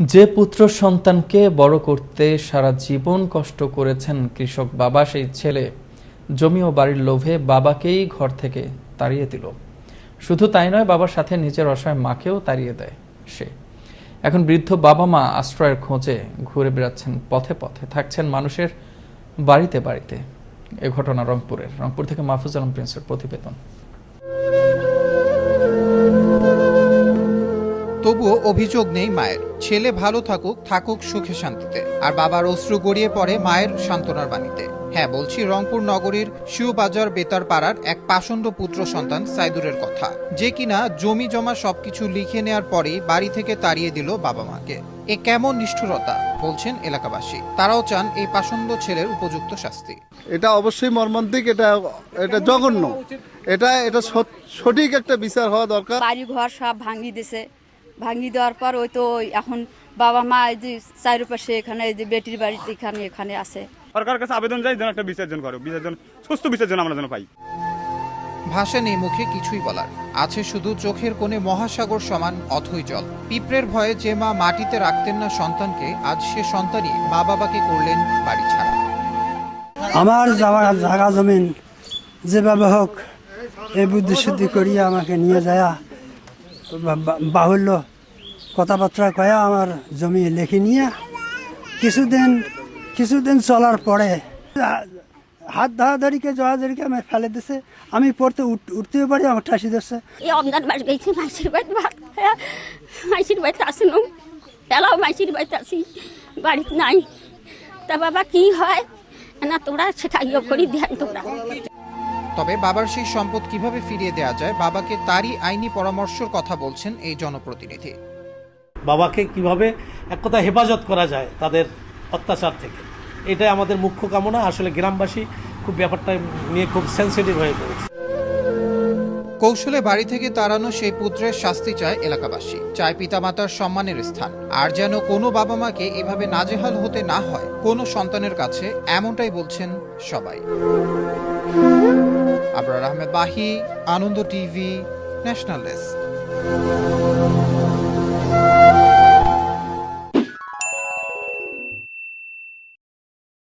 যে পুত্র সন্তানকে বড় করতে সারা জীবন কষ্ট করেছেন কৃষক বাবা, সেই ছেলে জমি ও বাড়ির লোভে বাবাকেই ঘর থেকে তাড়িয়ে দিল। শুধু তাই নয়, বাবার সাথে নিজের অসহায় মাকেও তাড়িয়ে দেয় সে। এখন বৃদ্ধ বাবা মা আশ্রয়ের খোঁজে ঘুরে বেড়াচ্ছেন পথে পথে, থাকছেন মানুষের বাড়িতে বাড়িতে। এ ঘটনা রংপুর থেকে মাহফুজ আলম প্রিন্সের প্রতিবেদন। তবুও অভিযোগ নেই মায়ের। ছেলে ভালো থাকুক সুখে শান্তিতে। আর বাবার অশ্রু গড়িয়ে পড়ে মায়ের সান্ত্বনার বাণীতে। হ্যাঁ, বলছি রংপুর নগরীর শিউবাজার বেতার পাড়ার এক পাষণ্ড পুত্র সন্তান সাইদুরের কথা, যে কিনা জমি জমা সবকিছু লিখে নেয়ার পরেই বাড়ি থেকে তাড়িয়ে দিল বাবা মাকে। এ কেমন নিষ্ঠুরতা, বলছেন এলাকাবাসী। তারাও চান এই পাষণ্ড ছেলের উপযুক্ত শাস্তি। এটা অবশ্যই মর্মান্তিক, এটা জঘন্য, এটা সঠিক একটা বিচার হওয়া দরকার। বাড়ি ঘর সব ভাঙি দেওয়ার পর ওই তো এখন বাবা মা এই যে চারিপাশে এখানে এই যে বেটির বাড়িতে এখানে আছে। সরকারের কাছে আবেদন যাই যেন একটা বিসর্জন করো, সুস্থ বিসর্জন আমরা যেন পাই। ভাষা নেই মুখে কিছুই বলার, আছে শুধু চোখের কোণে মহাসাগর সমান অথই জল। পিঁপড়ের ভয়ে যে মা মাটিতে রাখতেন না সন্তানকে, আজ সে সন্তানই মা বাবাকে করলেন বাড়ি ছাড়া। আমার জায়গা জমিন যেভাবে হোক এই বুদ্ধি শুদ্ধি করিয়া আমাকে নিয়ে যায় বাহুল্য কথাবার্তা কয়া আমার জমি লিখে নিয়ে কিছুদিন চলার পরে হাত ধরাধরিকে জড়াধরিকে আমি ফেলে দিছে। আমি পড়তে উঠতেও পারি, আমার ঠাসি দিচ্ছে। এই রমজান মাস গেছি, মাসির বাড়ি মাসির বাড়িতে আসি না, এলাও মাসির বাড়িতে আসি, বাড়িতে নাই। তা বাবা কি হয় না, তোমরা সেটা ইয়ে করি ধ্যান তোমরা। তবে বাবার সেই সম্পদ কিভাবে ফিরিয়ে দেওয়া যায়, বাবাকে তারই আইনি পরামর্শের কথা বলছেন এই জনপ্রতিনিধি। বাবাকে কিভাবে এক কথা হেফাজত করা যায় তাদের অত্যাচার থেকে, এটাই আমাদের মুখ্য কামনা। আসলে গ্রামবাসী খুব ব্যাপারটা নিয়ে খুব সেন্সিটিভ হয়ে পড়েছে। কৌশলে বাড়ি থেকে তাড়ানো সেই পুত্রের শাস্তি চায় এলাকাবাসী, চায় পিতামাতার সম্মানের স্থান। আর যেন কোনো বাবা মাকে এভাবে নাজেহাল হতে না হয় কোনো সন্তানের কাছে, এমনটাই বলছেন সবাই। আবরার আহমেদ বাহি, আনন্দ টিভি, ন্যাশনাল ডেস্ক।